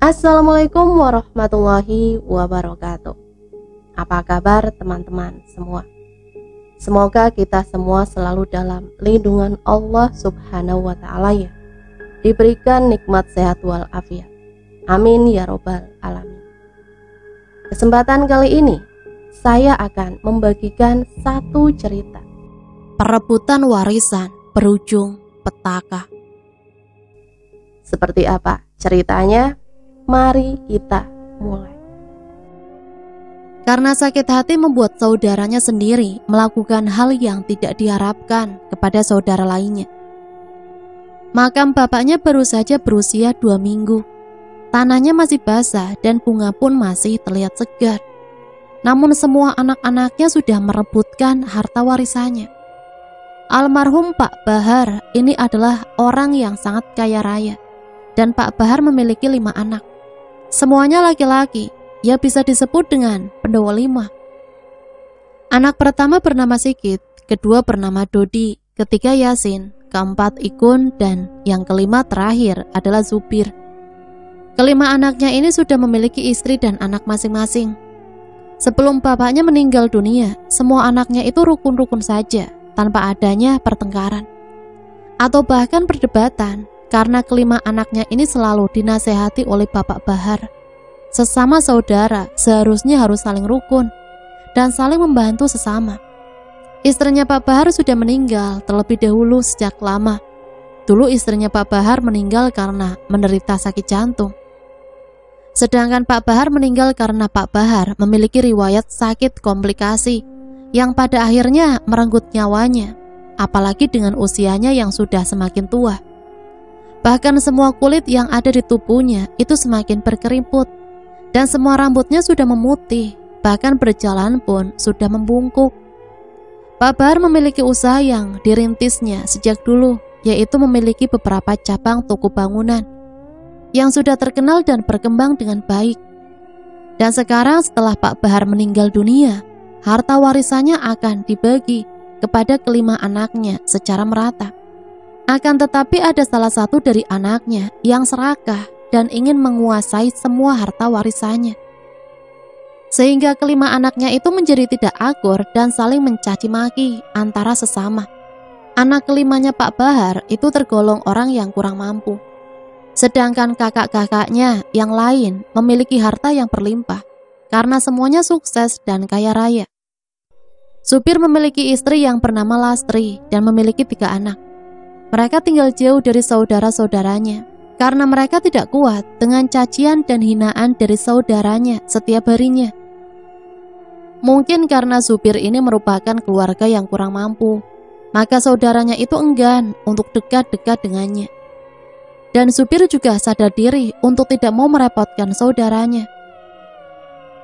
Assalamualaikum warahmatullahi wabarakatuh. Apa kabar teman-teman semua? Semoga kita semua selalu dalam lindungan Allah subhanahu wa ta'ala ya. Diberikan nikmat sehat walafiat. Amin ya robbal alamin. Kesempatan kali ini saya akan membagikan satu cerita. Perebutan warisan berujung petaka. Seperti apa ceritanya? Mari kita mulai. Karena sakit hati membuat saudaranya sendiri melakukan hal yang tidak diharapkan kepada saudara lainnya. Makam bapaknya baru saja berusia 2 minggu. Tanahnya masih basah dan bunga pun masih terlihat segar. Namun semua anak-anaknya sudah merebutkan harta warisannya. Almarhum Pak Bahar ini adalah orang yang sangat kaya raya. Dan Pak Bahar memiliki 5 anak. Semuanya laki-laki, ya bisa disebut dengan pendowo 5. Anak pertama bernama Sigit, kedua bernama Dodi, ketiga Yasin, keempat Ikun, dan yang kelima terakhir adalah Zubir. Kelima anaknya ini sudah memiliki istri dan anak masing-masing. Sebelum bapaknya meninggal dunia, semua anaknya itu rukun-rukun saja, tanpa adanya pertengkaran atau bahkan perdebatan. Karena kelima anaknya ini selalu dinasehati oleh Bapak Bahar. Sesama saudara seharusnya harus saling rukun dan saling membantu sesama. Istrinya Pak Bahar sudah meninggal terlebih dahulu sejak lama. Dulu istrinya Pak Bahar meninggal karena menderita sakit jantung. Sedangkan Pak Bahar meninggal karena Pak Bahar memiliki riwayat sakit komplikasi yang pada akhirnya merenggut nyawanya, apalagi dengan usianya yang sudah semakin tua. Bahkan semua kulit yang ada di tubuhnya itu semakin berkerimput dan semua rambutnya sudah memutih, bahkan berjalan pun sudah membungkuk. Pak Bahar memiliki usaha yang dirintisnya sejak dulu, yaitu memiliki beberapa cabang toko bangunan yang sudah terkenal dan berkembang dengan baik. Dan sekarang setelah Pak Bahar meninggal dunia, harta warisannya akan dibagi kepada kelima anaknya secara merata. Akan tetapi ada salah satu dari anaknya yang serakah dan ingin menguasai semua harta warisannya. Sehingga kelima anaknya itu menjadi tidak akur dan saling mencaci maki antara sesama. Anak kelimanya Pak Bahar itu tergolong orang yang kurang mampu. Sedangkan kakak-kakaknya yang lain memiliki harta yang berlimpah karena semuanya sukses dan kaya raya. Supir memiliki istri yang bernama Lastri dan memiliki 3 anak. Mereka tinggal jauh dari saudara-saudaranya karena mereka tidak kuat dengan cacian dan hinaan dari saudaranya setiap harinya. Mungkin karena supir ini merupakan keluarga yang kurang mampu, maka saudaranya itu enggan untuk dekat-dekat dengannya. Dan supir juga sadar diri untuk tidak mau merepotkan saudaranya.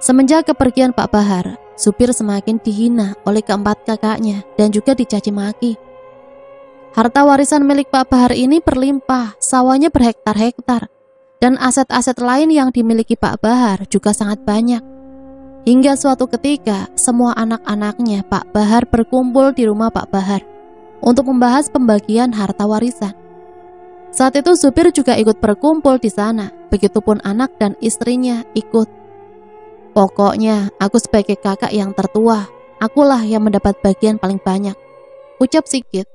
Semenjak kepergian Pak Bahar, supir semakin dihina oleh keempat kakaknya dan juga dicaci maki. Harta warisan milik Pak Bahar ini berlimpah, sawahnya berhektar-hektar, dan aset-aset lain yang dimiliki Pak Bahar juga sangat banyak. Hingga suatu ketika, semua anak-anaknya Pak Bahar berkumpul di rumah Pak Bahar untuk membahas pembagian harta warisan. Saat itu supir juga ikut berkumpul di sana, begitupun anak dan istrinya ikut. Pokoknya, aku sebagai kakak yang tertua, akulah yang mendapat bagian paling banyak, ucap Sigit.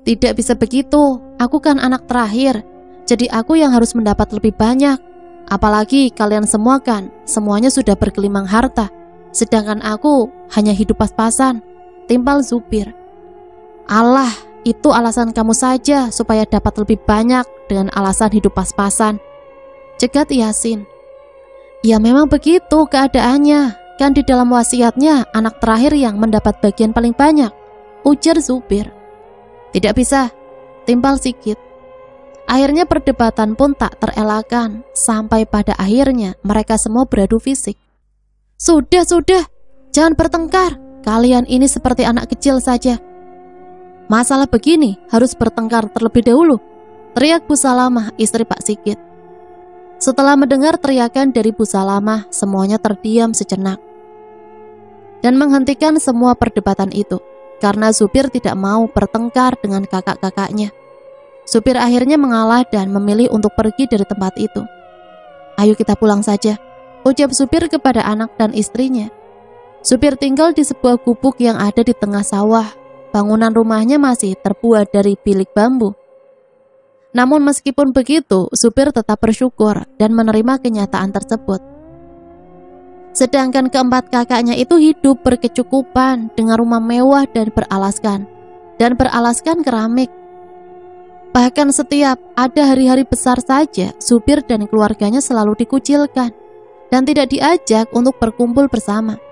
Tidak bisa begitu, aku kan anak terakhir, jadi aku yang harus mendapat lebih banyak. Apalagi kalian semua kan, semuanya sudah bergelimang harta, sedangkan aku hanya hidup pas-pasan, timpal Zubir. Alah, itu alasan kamu saja supaya dapat lebih banyak dengan alasan hidup pas-pasan, cegat Yasin. Ya memang begitu keadaannya, kan di dalam wasiatnya anak terakhir yang mendapat bagian paling banyak, ujar Zubir. Tidak bisa, timpal Sigit. Akhirnya perdebatan pun tak terelakkan, sampai pada akhirnya mereka semua beradu fisik. Sudah, jangan bertengkar, kalian ini seperti anak kecil saja. Masalah begini harus bertengkar terlebih dahulu, teriak Bu Salamah, istri Pak Sigit. Setelah mendengar teriakan dari Bu Salamah, semuanya terdiam sejenak dan menghentikan semua perdebatan itu. Karena supir tidak mau bertengkar dengan kakak-kakaknya. Supir akhirnya mengalah dan memilih untuk pergi dari tempat itu. Ayo kita pulang saja, ucap supir kepada anak dan istrinya. Supir tinggal di sebuah gubuk yang ada di tengah sawah. Bangunan rumahnya masih terbuat dari bilik bambu. Namun meskipun begitu, supir tetap bersyukur dan menerima kenyataan tersebut. Sedangkan keempat kakaknya itu hidup berkecukupan dengan rumah mewah dan beralaskan keramik. Bahkan setiap ada hari-hari besar saja, supir dan keluarganya selalu dikucilkan dan tidak diajak untuk berkumpul bersama.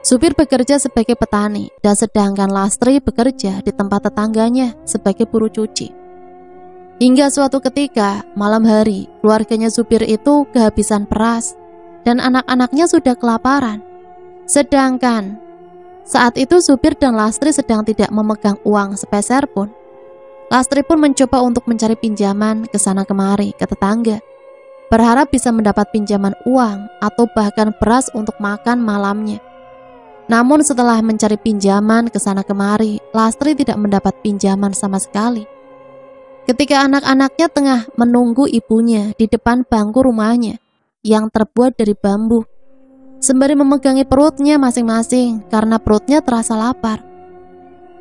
Supir bekerja sebagai petani dan sedangkan Lastri bekerja di tempat tetangganya sebagai buruh cuci. Hingga suatu ketika, malam hari, keluarganya supir itu kehabisan beras dan anak-anaknya sudah kelaparan. Sedangkan saat itu supir dan Lastri sedang tidak memegang uang sepeser pun. Lastri pun mencoba untuk mencari pinjaman ke sana kemari ke tetangga, berharap bisa mendapat pinjaman uang atau bahkan beras untuk makan malamnya. Namun setelah mencari pinjaman ke sana kemari, Lastri tidak mendapat pinjaman sama sekali. Ketika anak-anaknya tengah menunggu ibunya di depan bangku rumahnya yang terbuat dari bambu, sembari memegangi perutnya masing-masing karena perutnya terasa lapar.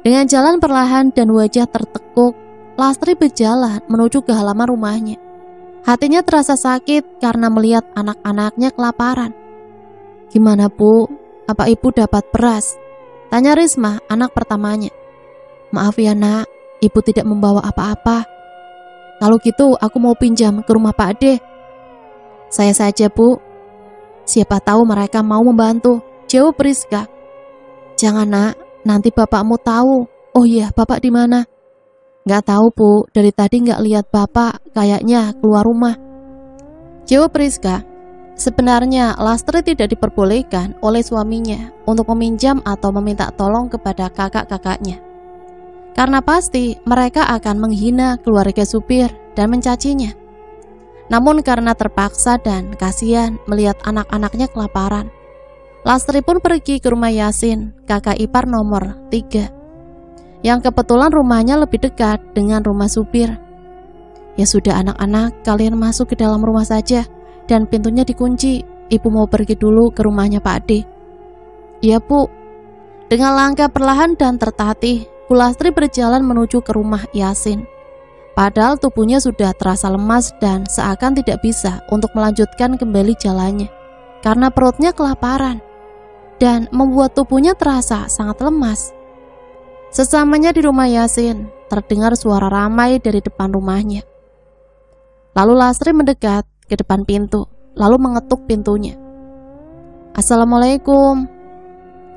Dengan jalan perlahan dan wajah tertekuk, Lastri berjalan menuju ke halaman rumahnya. Hatinya terasa sakit karena melihat anak-anaknya kelaparan. "Gimana, Bu? Apa Ibu dapat beras?" tanya Risma, anak pertamanya. "Maaf ya, Nak, Ibu tidak membawa apa-apa. Kalau gitu aku mau pinjam ke rumah Pak Ade." "Saya saja, Bu." "Siapa tahu mereka mau membantu," jawab Rizka. "Jangan, Nak, nanti bapakmu tahu." "Oh iya, bapak di mana?" "Nggak tahu, Bu, dari tadi nggak lihat bapak, kayaknya keluar rumah," jawab Rizka. Sebenarnya Lastri tidak diperbolehkan oleh suaminya untuk meminjam atau meminta tolong kepada kakak-kakaknya, karena pasti mereka akan menghina keluarga supir dan mencacinya. Namun karena terpaksa dan kasihan melihat anak-anaknya kelaparan, Lastri pun pergi ke rumah Yasin, kakak ipar nomor 3, yang kebetulan rumahnya lebih dekat dengan rumah supir. "Ya sudah anak-anak, kalian masuk ke dalam rumah saja dan pintunya dikunci. Ibu mau pergi dulu ke rumahnya Pak Ade." "Iya, Bu." Dengan langkah perlahan dan tertatih, Lastri berjalan menuju ke rumah Yasin. Padahal tubuhnya sudah terasa lemas dan seakan tidak bisa untuk melanjutkan kembali jalannya karena perutnya kelaparan dan membuat tubuhnya terasa sangat lemas. Sesamanya di rumah Yasin, terdengar suara ramai dari depan rumahnya. Lalu Lastri mendekat ke depan pintu, lalu mengetuk pintunya. "Assalamualaikum."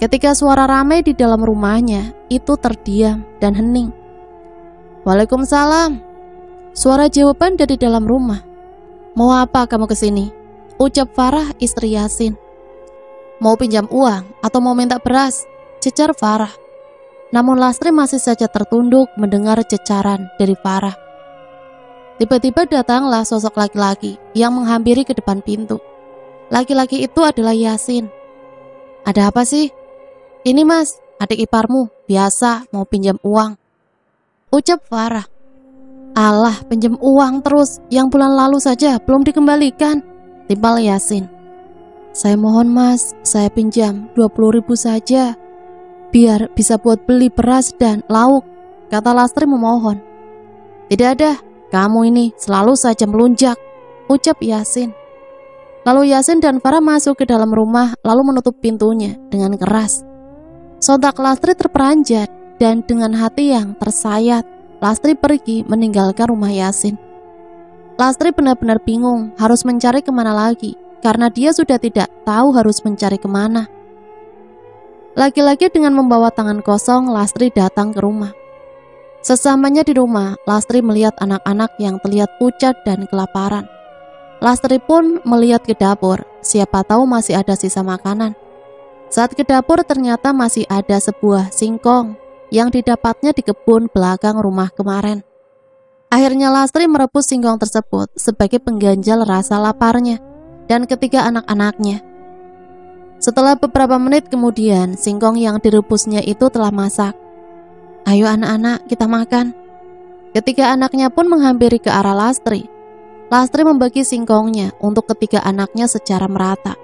Ketika suara ramai di dalam rumahnya itu terdiam dan hening. "Waalaikumsalam," suara jawaban dari dalam rumah. "Mau apa kamu kesini?" ucap Farah, istri Yasin. "Mau pinjam uang atau mau minta beras?" cecar Farah. Namun Lastri masih saja tertunduk mendengar cecaran dari Farah. Tiba-tiba datanglah sosok laki-laki yang menghampiri ke depan pintu. Laki-laki itu adalah Yasin. "Ada apa sih?" "Ini Mas, adik iparmu, biasa mau pinjam uang," ucap Farah. "Alah, pinjam uang terus, yang bulan lalu saja belum dikembalikan," timpal Yasin. "Saya mohon Mas, saya pinjam 20.000 saja, biar bisa buat beli beras dan lauk," kata Lastri memohon. "Tidak ada, kamu ini selalu saja melunjak," ucap Yasin. Lalu Yasin dan Farah masuk ke dalam rumah lalu menutup pintunya dengan keras. Sontak Lastri terperanjat dan dengan hati yang tersayat, Lastri pergi meninggalkan rumah Yasin. Lastri benar-benar bingung harus mencari kemana lagi karena dia sudah tidak tahu harus mencari kemana. Lagi-lagi dengan membawa tangan kosong, Lastri datang ke rumah. Sesamanya di rumah, Lastri melihat anak-anak yang terlihat pucat dan kelaparan. Lastri pun melihat ke dapur, siapa tahu masih ada sisa makanan. Saat ke dapur ternyata masih ada sebuah singkong yang didapatnya di kebun belakang rumah kemarin. Akhirnya Lastri merebus singkong tersebut sebagai pengganjal rasa laparnya dan ketiga anak-anaknya. Setelah beberapa menit kemudian, singkong yang direbusnya itu telah masak. "Ayo anak-anak, kita makan." Ketiga anaknya pun menghampiri ke arah Lastri. Lastri membagi singkongnya untuk ketiga anaknya secara merata.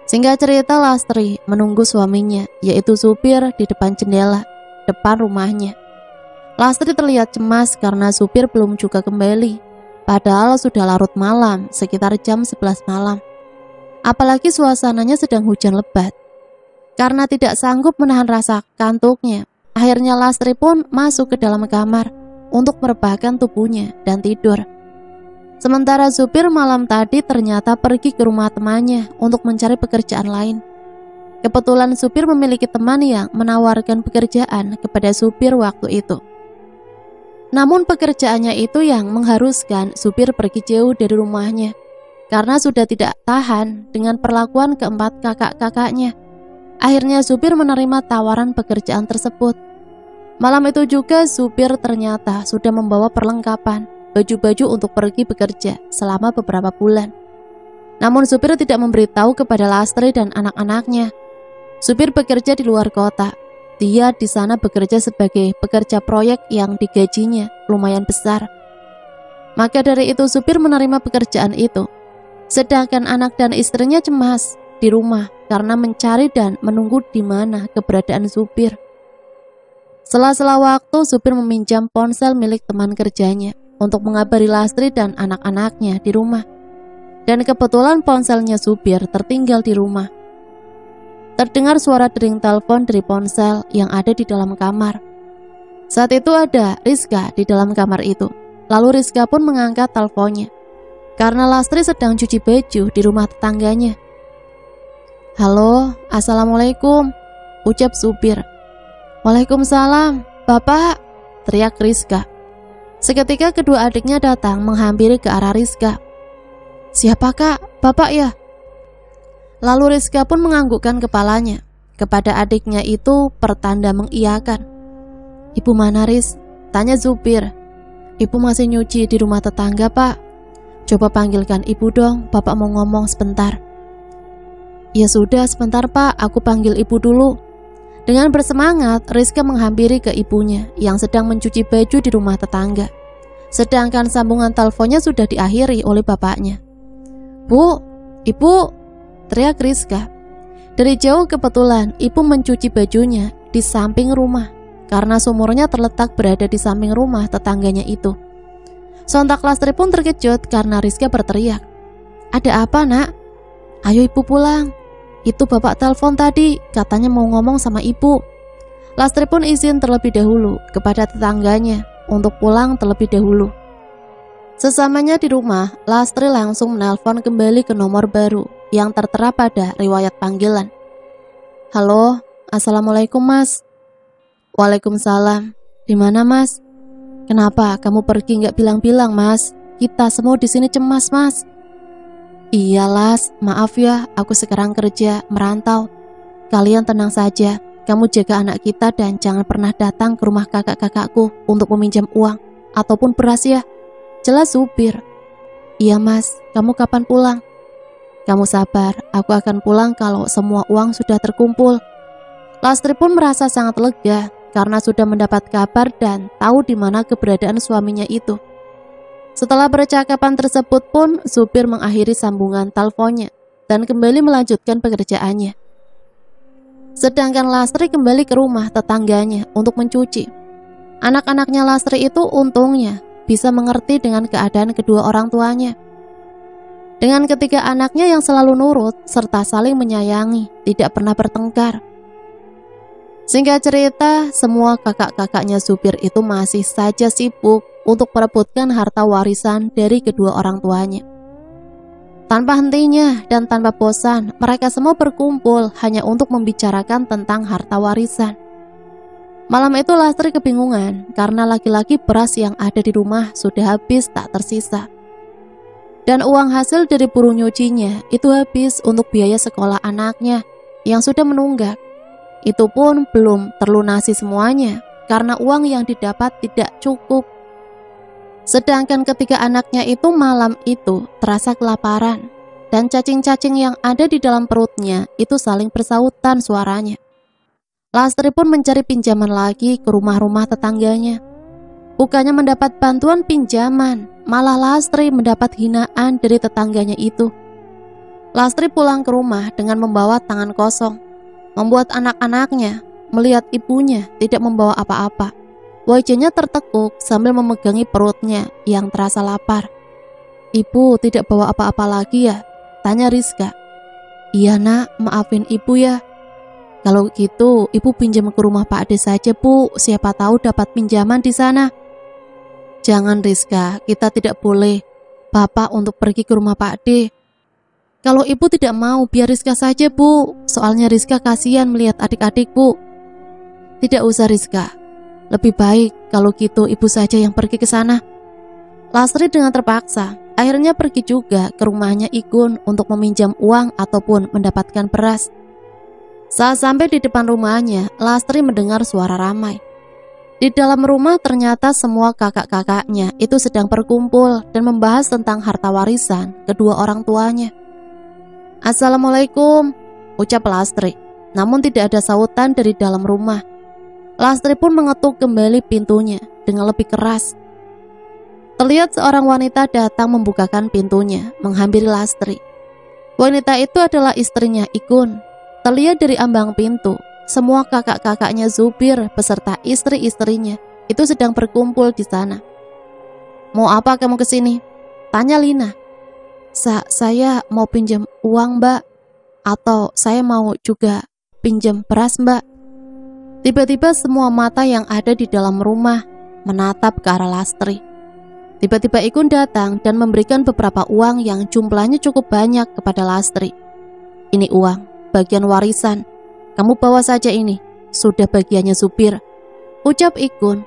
Singkat cerita, Lastri menunggu suaminya, yaitu supir, di depan jendela depan rumahnya. Lastri terlihat cemas karena supir belum juga kembali, padahal sudah larut malam, sekitar jam 11 malam. Apalagi suasananya sedang hujan lebat. Karena tidak sanggup menahan rasa kantuknya, akhirnya Lastri pun masuk ke dalam kamar untuk merebahkan tubuhnya dan tidur. Sementara supir malam tadi ternyata pergi ke rumah temannya untuk mencari pekerjaan lain. Kebetulan supir memiliki teman yang menawarkan pekerjaan kepada supir waktu itu. Namun pekerjaannya itu yang mengharuskan supir pergi jauh dari rumahnya, karena sudah tidak tahan dengan perlakuan keempat kakak-kakaknya. Akhirnya supir menerima tawaran pekerjaan tersebut. Malam itu juga supir ternyata sudah membawa perlengkapan, baju-baju untuk pergi bekerja selama beberapa bulan. Namun supir tidak memberitahu kepada Lastri dan anak-anaknya. Supir bekerja di luar kota. Dia di sana bekerja sebagai pekerja proyek yang digajinya lumayan besar. Maka dari itu supir menerima pekerjaan itu. Sedangkan anak dan istrinya cemas di rumah karena mencari dan menunggu di mana keberadaan supir. Sela-sela waktu, supir meminjam ponsel milik teman kerjanya untuk mengabari Lastri dan anak-anaknya di rumah. Dan kebetulan ponselnya supir tertinggal di rumah. Terdengar suara dering telepon dari ponsel yang ada di dalam kamar. Saat itu ada Rizka di dalam kamar itu. Lalu Rizka pun mengangkat teleponnya karena Lastri sedang cuci baju di rumah tetangganya. "Halo, assalamualaikum," ucap supir. "Waalaikumsalam, Bapak," teriak Rizka. Seketika kedua adiknya datang menghampiri ke arah Rizka. "Siapa Kak? Bapak ya?" Lalu Rizka pun menganggukkan kepalanya. Kepada adiknya itu pertanda mengiyakan. "Ibu mana, Riz?" tanya supir. "Ibu masih nyuci di rumah tetangga, Pak." "Coba panggilkan ibu dong, Bapak mau ngomong sebentar." "Ya sudah, sebentar Pak, aku panggil ibu dulu." Dengan bersemangat, Rizka menghampiri ke ibunya yang sedang mencuci baju di rumah tetangga. Sedangkan sambungan teleponnya sudah diakhiri oleh bapaknya. "Bu, Ibu," teriak Rizka. Dari jauh kebetulan ibu mencuci bajunya di samping rumah, karena sumurnya terletak berada di samping rumah tetangganya itu. Sontak Lastri pun terkejut karena Rizka berteriak, "Ada apa, Nak?" "Ayo ibu pulang. Itu bapak telepon tadi, katanya mau ngomong sama ibu." Lastri pun izin terlebih dahulu kepada tetangganya untuk pulang terlebih dahulu. Sesamanya di rumah, Lastri langsung menelpon kembali ke nomor baru yang tertera pada riwayat panggilan. "Halo, assalamualaikum Mas." "Waalaikumsalam. Di mana Mas?" "Kenapa kamu pergi nggak bilang-bilang Mas? Kita semua di sini cemas Mas." "Iya Las, maaf ya, aku sekarang kerja, merantau. Kalian tenang saja, kamu jaga anak kita dan jangan pernah datang ke rumah kakak-kakakku untuk meminjam uang ataupun beras ya." Jelas supir. "Iya Mas, kamu kapan pulang?" "Kamu sabar, aku akan pulang kalau semua uang sudah terkumpul." Lastri pun merasa sangat lega karena sudah mendapat kabar dan tahu di mana keberadaan suaminya itu. Setelah percakapan tersebut pun, supir mengakhiri sambungan teleponnya dan kembali melanjutkan pekerjaannya. Sedangkan Lastri kembali ke rumah tetangganya untuk mencuci. Anak-anaknya Lastri itu untungnya bisa mengerti dengan keadaan kedua orang tuanya. Dengan ketiga anaknya yang selalu nurut serta saling menyayangi, tidak pernah bertengkar. Singkat cerita, semua kakak-kakaknya supir itu masih saja sibuk untuk merebutkan harta warisan dari kedua orang tuanya. Tanpa hentinya dan tanpa bosan, mereka semua berkumpul hanya untuk membicarakan tentang harta warisan. Malam itu Lastri kebingungan karena lagi-lagi beras yang ada di rumah sudah habis tak tersisa. Dan uang hasil dari buruh nyucinya itu habis untuk biaya sekolah anaknya yang sudah menunggak. Itu pun belum terlunasi semuanya karena uang yang didapat tidak cukup. Sedangkan ketiga anaknya itu malam itu terasa kelaparan dan cacing-cacing yang ada di dalam perutnya itu saling bersautan suaranya. Lastri pun mencari pinjaman lagi ke rumah-rumah tetangganya. Bukannya mendapat bantuan pinjaman, malah Lastri mendapat hinaan dari tetangganya itu. Lastri pulang ke rumah dengan membawa tangan kosong, membuat anak-anaknya melihat ibunya tidak membawa apa-apa. Wajahnya tertekuk sambil memegangi perutnya yang terasa lapar. "Ibu tidak bawa apa-apa lagi ya?" tanya Rizka. "Iya nak, maafin ibu ya." "Kalau gitu ibu pinjam ke rumah Pak Ade saja bu, siapa tahu dapat pinjaman di sana." "Jangan Rizka, kita tidak boleh Bapak untuk pergi ke rumah Pak Ade." "Kalau ibu tidak mau, biar Rizka saja bu, soalnya Rizka kasihan melihat adik-adik bu." "Tidak usah Rizka, lebih baik kalau gitu ibu saja yang pergi ke sana." Lastri dengan terpaksa akhirnya pergi juga ke rumahnya Igun untuk meminjam uang ataupun mendapatkan beras. Saat sampai di depan rumahnya, Lastri mendengar suara ramai. Di dalam rumah ternyata semua kakak-kakaknya itu sedang berkumpul dan membahas tentang harta warisan kedua orang tuanya. "Assalamualaikum," ucap Lastri, namun tidak ada sautan dari dalam rumah. Lastri pun mengetuk kembali pintunya dengan lebih keras. Terlihat seorang wanita datang membukakan pintunya, menghampiri Lastri. Wanita itu adalah istrinya Igun. Terlihat dari ambang pintu, semua kakak-kakaknya Zubir beserta istri-istrinya itu sedang berkumpul di sana. "Mau apa kamu kesini?" tanya Lina. Saya mau pinjam uang mbak, atau saya mau juga pinjam beras mbak." Tiba-tiba semua mata yang ada di dalam rumah menatap ke arah Lastri. Tiba-tiba Igun datang dan memberikan beberapa uang yang jumlahnya cukup banyak kepada Lastri. "Ini uang bagian warisan, kamu bawa saja ini, sudah bagiannya supir," ucap Igun.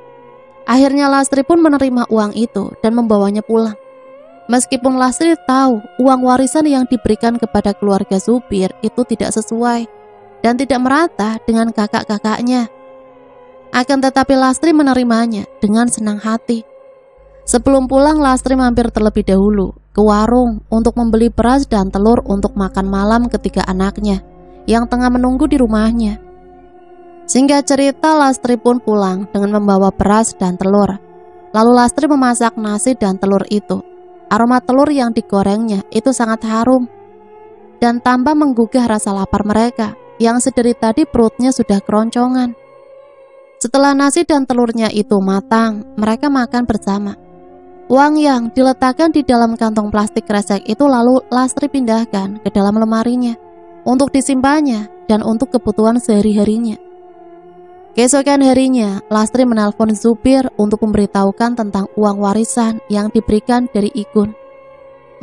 Akhirnya Lastri pun menerima uang itu dan membawanya pulang. Meskipun Lastri tahu uang warisan yang diberikan kepada keluarga supir itu tidak sesuai dan tidak merata dengan kakak-kakaknya, akan tetapi Lastri menerimanya dengan senang hati. Sebelum pulang, Lastri mampir terlebih dahulu ke warung untuk membeli beras dan telur untuk makan malam ketiga anaknya yang tengah menunggu di rumahnya. Singkat cerita, Lastri pun pulang dengan membawa beras dan telur. Lalu Lastri memasak nasi dan telur itu. Aroma telur yang digorengnya itu sangat harum dan tambah menggugah rasa lapar mereka yang sedari tadi perutnya sudah keroncongan. Setelah nasi dan telurnya itu matang, mereka makan bersama. Uang yang diletakkan di dalam kantong plastik kresek itu lalu Lastri pindahkan ke dalam lemarinya untuk disimpannya dan untuk kebutuhan sehari-harinya. Keesokan harinya, Lastri menelpon supir untuk memberitahukan tentang uang warisan yang diberikan dari Igun.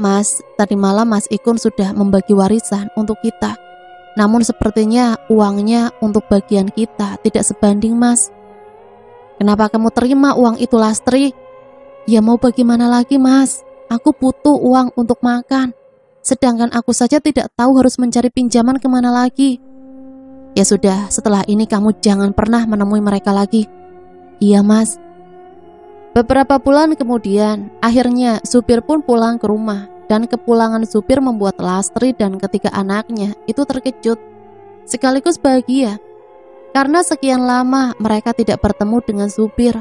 "Mas, tadi malam Mas Igun sudah membagi warisan untuk kita. Namun sepertinya uangnya untuk bagian kita tidak sebanding Mas." "Kenapa kamu terima uang itu Lastri?" "Ya mau bagaimana lagi Mas, aku butuh uang untuk makan. Sedangkan aku saja tidak tahu harus mencari pinjaman kemana lagi." "Ya sudah, setelah ini kamu jangan pernah menemui mereka lagi." "Iya Mas." Beberapa bulan kemudian, akhirnya supir pun pulang ke rumah. Dan kepulangan supir membuat Lastri dan ketiga anaknya itu terkejut, sekaligus bahagia. Karena sekian lama mereka tidak bertemu dengan supir.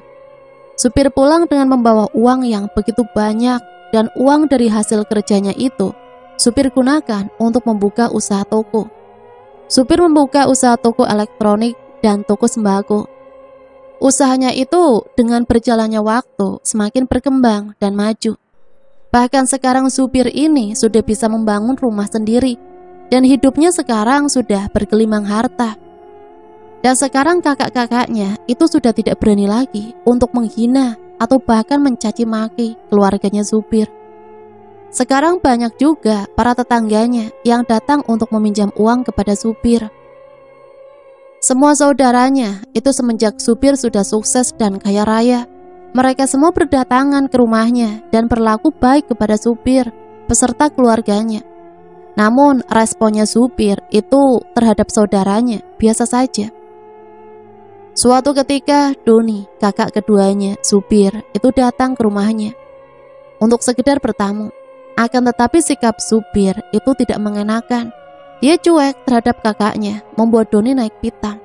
Supir pulang dengan membawa uang yang begitu banyak. Dan uang dari hasil kerjanya itu supir gunakan untuk membuka usaha toko. Supir membuka usaha toko elektronik dan toko sembako. Usahanya itu dengan berjalannya waktu semakin berkembang dan maju. Bahkan sekarang supir ini sudah bisa membangun rumah sendiri dan hidupnya sekarang sudah bergelimang harta. Dan sekarang kakak-kakaknya itu sudah tidak berani lagi untuk menghina atau bahkan mencaci maki keluarganya supir. Sekarang banyak juga para tetangganya yang datang untuk meminjam uang kepada supir. Semua saudaranya itu semenjak supir sudah sukses dan kaya raya, mereka semua berdatangan ke rumahnya dan berlaku baik kepada supir beserta keluarganya. Namun responnya supir itu terhadap saudaranya biasa saja. Suatu ketika Doni, kakak keduanya supir, itu datang ke rumahnya untuk sekedar bertamu. Akan tetapi sikap supir itu tidak mengenakan. Dia cuek terhadap kakaknya, membuat Doni naik pitam.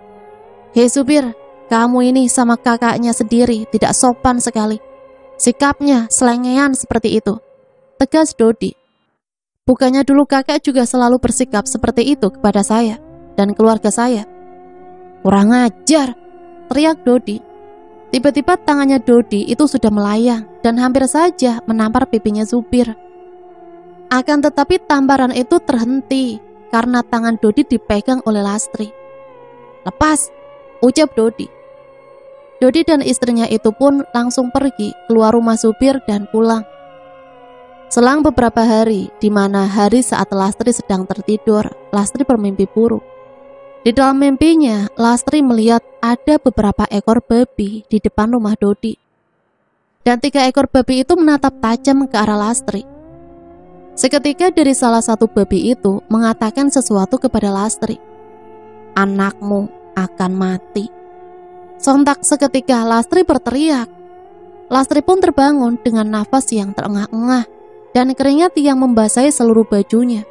"Hei supir, kamu ini sama kakaknya sendiri tidak sopan sekali. Sikapnya selengean seperti itu, tegas Dodi. Bukannya dulu kakek juga selalu bersikap seperti itu kepada saya dan keluarga saya? Kurang ajar, teriak Dodi. Tiba-tiba tangannya Dodi itu sudah melayang dan hampir saja menampar pipinya supir. Akan tetapi tamparan itu terhenti karena tangan Dodi dipegang oleh Lastri. Lepas, ucap Dodi. Dodi dan istrinya itu pun langsung pergi keluar rumah supir dan pulang. Selang beberapa hari, di mana hari saat Lastri sedang tertidur, Lastri bermimpi buruk. Di dalam mimpinya, Lastri melihat ada beberapa ekor babi di depan rumah Dodi. Dan 3 ekor babi itu menatap tajam ke arah Lastri. Seketika dari salah satu babi itu mengatakan sesuatu kepada Lastri. Anakmu akan mati. Sontak seketika Lastri berteriak. Lastri pun terbangun dengan nafas yang terengah-engah dan keringat yang membasahi seluruh bajunya.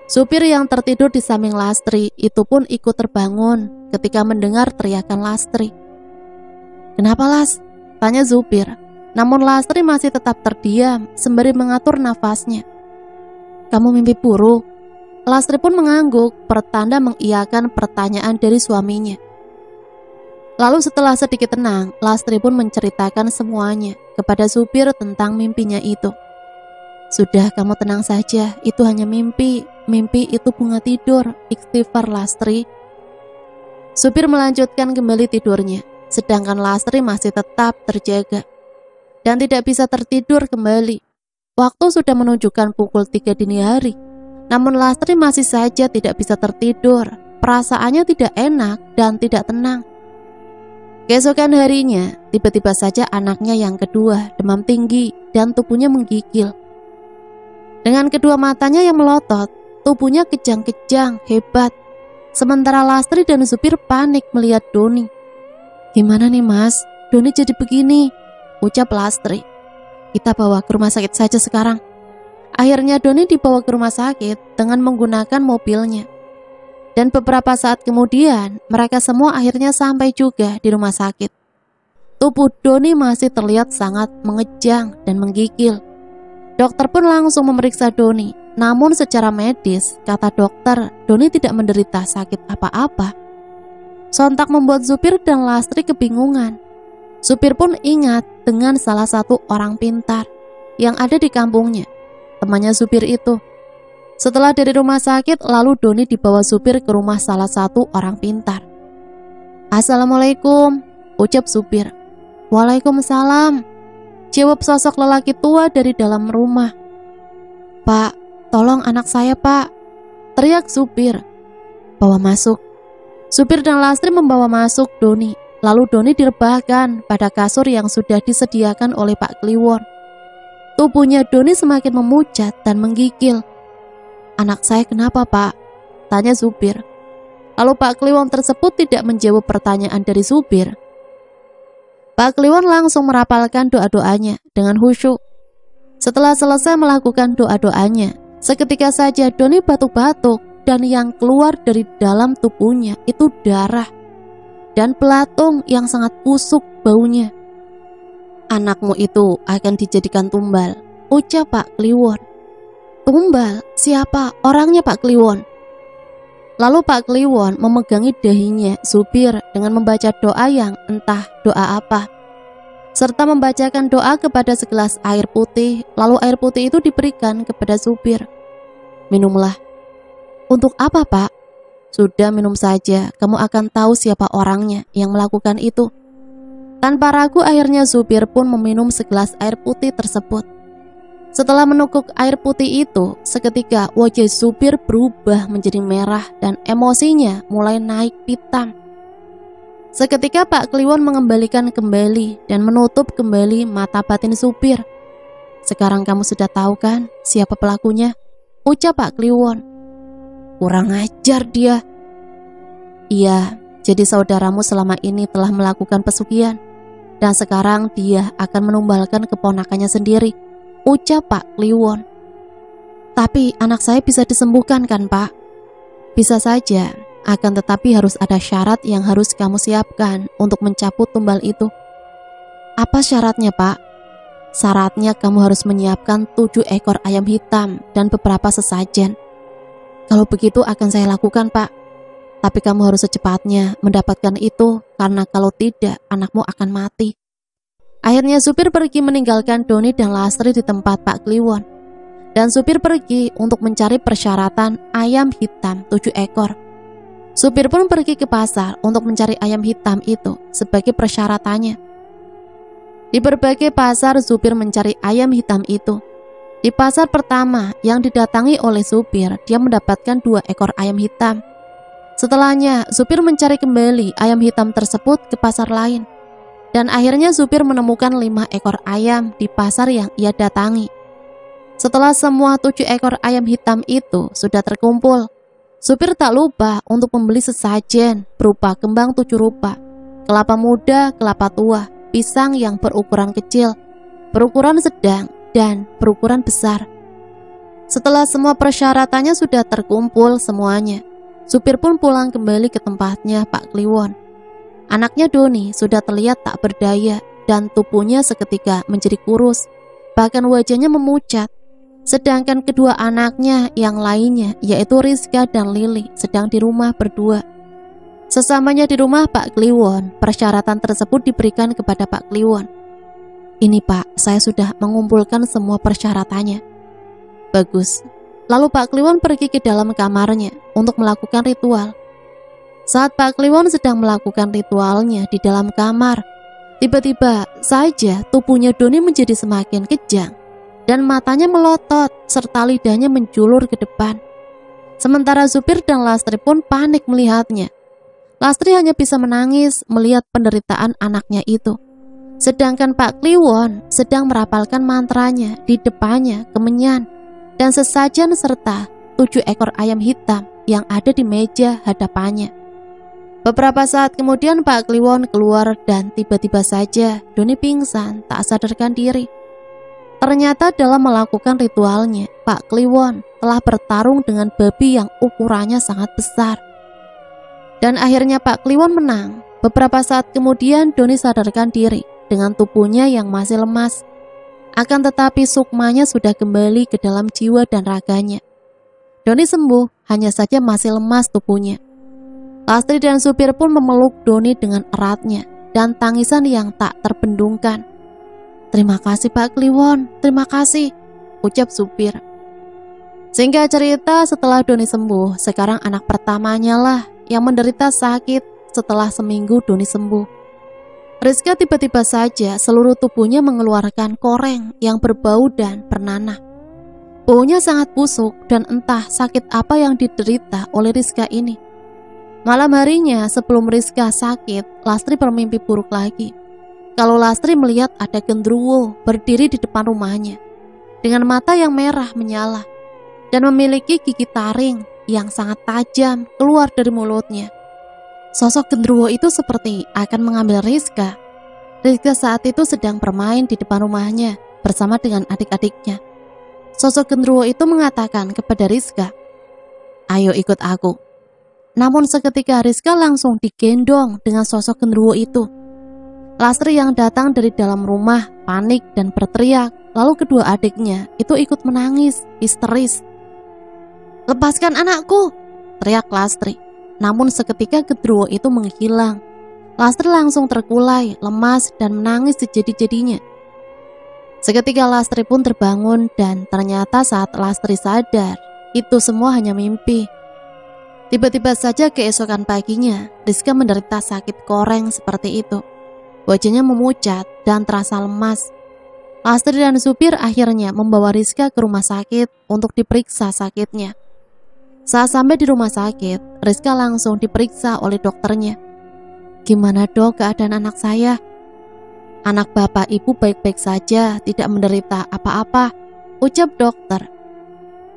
Supir yang tertidur di samping Lastri itu pun ikut terbangun ketika mendengar teriakan Lastri. Kenapa, Las? Tanya supir. Namun Lastri masih tetap terdiam sembari mengatur nafasnya. Kamu mimpi buruk? Lastri pun mengangguk, pertanda mengiyakan pertanyaan dari suaminya. Lalu setelah sedikit tenang, Lastri pun menceritakan semuanya kepada supir tentang mimpinya itu. Sudah, kamu tenang saja, itu hanya mimpi. Mimpi itu bunga tidur, istighfar Lastri. Supir melanjutkan kembali tidurnya, sedangkan Lastri masih tetap terjaga dan tidak bisa tertidur kembali. Waktu sudah menunjukkan pukul 3 dini hari, namun Lastri masih saja tidak bisa tertidur. Perasaannya tidak enak dan tidak tenang. Keesokan harinya, tiba-tiba saja anaknya yang kedua demam tinggi dan tubuhnya menggigil. Dengan kedua matanya yang melotot, tubuhnya kejang-kejang hebat. Sementara Lastri dan supir panik melihat Doni. Gimana nih mas, Doni jadi begini, ucap Lastri. Kita bawa ke rumah sakit saja sekarang. Akhirnya Doni dibawa ke rumah sakit dengan menggunakan mobilnya. Dan beberapa saat kemudian, mereka semua akhirnya sampai juga di rumah sakit. Tubuh Doni masih terlihat sangat mengejang dan menggigil. Dokter pun langsung memeriksa Doni. Namun secara medis, kata dokter, Doni tidak menderita sakit apa-apa. Sontak membuat supir dan Lastri kebingungan. Supir pun ingat dengan salah satu orang pintar yang ada di kampungnya, temannya supir itu. Setelah dari rumah sakit, lalu Doni dibawa supir ke rumah salah satu orang pintar. Assalamualaikum, ucap supir. Waalaikumsalam, jawab sosok lelaki tua dari dalam rumah. Pak, tolong anak saya pak, teriak supir. Bawa masuk. Supir dan Lastri membawa masuk Doni. Lalu Doni direbahkan pada kasur yang sudah disediakan oleh Pak Kliwon. Tubuhnya Doni semakin memucat dan menggigil. Anak saya kenapa pak? Tanya supir. Lalu Pak Kliwon tersebut tidak menjawab pertanyaan dari supir. Pak Kliwon langsung merapalkan doa-doanya dengan khusyuk. Setelah selesai melakukan doa-doanya, seketika saja Doni batuk-batuk dan yang keluar dari dalam tubuhnya itu darah dan belatung yang sangat busuk baunya. Anakmu itu akan dijadikan tumbal, ucap Pak Kliwon. Tumbal? Siapa orangnya Pak Kliwon? Lalu Pak Kliwon memegangi dahinya supir dengan membaca doa yang entah doa apa, serta membacakan doa kepada segelas air putih. Lalu air putih itu diberikan kepada supir. Minumlah. Untuk apa pak? Sudah, minum saja, kamu akan tahu siapa orangnya yang melakukan itu. Tanpa ragu akhirnya supir pun meminum segelas air putih tersebut. Setelah meneguk air putih itu, seketika wajah supir berubah menjadi merah dan emosinya mulai naik pitam. Seketika Pak Kliwon mengembalikan kembali dan menutup kembali mata batin supir. Sekarang kamu sudah tahu kan siapa pelakunya? Ucap Pak Kliwon. Kurang ajar dia. Iya, jadi saudaramu selama ini telah melakukan pesugihan dan sekarang dia akan menumbalkan keponakannya sendiri, ucap Pak Kliwon. Tapi anak saya bisa disembuhkan kan pak? Bisa saja, akan tetapi harus ada syarat yang harus kamu siapkan untuk mencabut tumbal itu. Apa syaratnya pak? Syaratnya kamu harus menyiapkan 7 ekor ayam hitam dan beberapa sesajen. Kalau begitu akan saya lakukan, Pak. Tapi kamu harus secepatnya mendapatkan itu, karena kalau tidak anakmu akan mati. Akhirnya supir pergi meninggalkan Doni dan Lastri di tempat Pak Kliwon. Dan supir pergi untuk mencari persyaratan ayam hitam 7 ekor. Supir pun pergi ke pasar untuk mencari ayam hitam itu sebagai persyaratannya. Di berbagai pasar supir mencari ayam hitam itu. Di pasar pertama yang didatangi oleh supir, dia mendapatkan 2 ekor ayam hitam. Setelahnya, supir mencari kembali ayam hitam tersebut ke pasar lain. Dan akhirnya supir menemukan 5 ekor ayam di pasar yang ia datangi. Setelah semua 7 ekor ayam hitam itu sudah terkumpul, supir tak lupa untuk membeli sesajen berupa kembang 7 rupa, kelapa muda, kelapa tua, pisang yang berukuran kecil, berukuran sedang, dan berukuran besar. Setelah semua persyaratannya sudah terkumpul semuanya, supir pun pulang kembali ke tempatnya Pak Kliwon. Anaknya Doni sudah terlihat tak berdaya dan tubuhnya seketika menjadi kurus, bahkan wajahnya memucat. Sedangkan kedua anaknya yang lainnya, yaitu Rizka dan Lili, sedang di rumah berdua. Sesamanya di rumah Pak Kliwon, persyaratan tersebut diberikan kepada Pak Kliwon. Ini Pak, saya sudah mengumpulkan semua persyaratannya. Bagus. Lalu Pak Kliwon pergi ke dalam kamarnya untuk melakukan ritual. Saat Pak Kliwon sedang melakukan ritualnya di dalam kamar, tiba-tiba saja tubuhnya Doni menjadi semakin kejang dan matanya melotot serta lidahnya menjulur ke depan. Sementara supir dan Lastri pun panik melihatnya. Lastri hanya bisa menangis melihat penderitaan anaknya itu. Sedangkan Pak Kliwon sedang merapalkan mantranya di depannya kemenyan dan sesajen serta 7 ekor ayam hitam yang ada di meja hadapannya. Beberapa saat kemudian Pak Kliwon keluar dan tiba-tiba saja Doni pingsan tak sadarkan diri. Ternyata dalam melakukan ritualnya, Pak Kliwon telah bertarung dengan babi yang ukurannya sangat besar. Dan akhirnya Pak Kliwon menang. Beberapa saat kemudian Doni sadarkan diri dengan tubuhnya yang masih lemas. Akan tetapi sukmanya sudah kembali ke dalam jiwa dan raganya. Doni sembuh, hanya saja masih lemas tubuhnya. Lastri dan supir pun memeluk Doni dengan eratnya dan tangisan yang tak terbendungkan. Terima kasih Pak Kliwon, terima kasih, ucap supir. Singkat cerita, setelah Doni sembuh, sekarang anak pertamanya lah yang menderita sakit. Setelah seminggu Doni sembuh, Rizka tiba-tiba saja seluruh tubuhnya mengeluarkan koreng yang berbau dan bernanah. Baunya sangat busuk dan entah sakit apa yang diderita oleh Rizka ini. Malam harinya sebelum Rizka sakit, Lastri bermimpi buruk lagi. Kalau Lastri melihat ada genderuwo berdiri di depan rumahnya dengan mata yang merah menyala dan memiliki gigi taring yang sangat tajam keluar dari mulutnya. Sosok genderuwo itu seperti akan mengambil Rizka. Rizka saat itu sedang bermain di depan rumahnya bersama dengan adik-adiknya. Sosok genderuwo itu mengatakan kepada Rizka, "Ayo ikut aku." Namun seketika Rizka langsung digendong dengan sosok genderuwo itu. Lastri yang datang dari dalam rumah panik dan berteriak. Lalu kedua adiknya itu ikut menangis histeris. "Lepaskan anakku!" teriak Lastri. Namun seketika genderuwo itu menghilang. Lastri langsung terkulai, lemas dan menangis sejadi-jadinya. Seketika Lastri pun terbangun dan ternyata saat Lastri sadar, itu semua hanya mimpi. Tiba-tiba saja keesokan paginya, Rizka menderita sakit koreng seperti itu. Wajahnya memucat dan terasa lemas. Lastri dan supir akhirnya membawa Rizka ke rumah sakit untuk diperiksa sakitnya. Saat sampai di rumah sakit, Rizka langsung diperiksa oleh dokternya. "Gimana dok keadaan anak saya?" "Anak bapak ibu baik-baik saja, tidak menderita apa-apa," ucap dokter.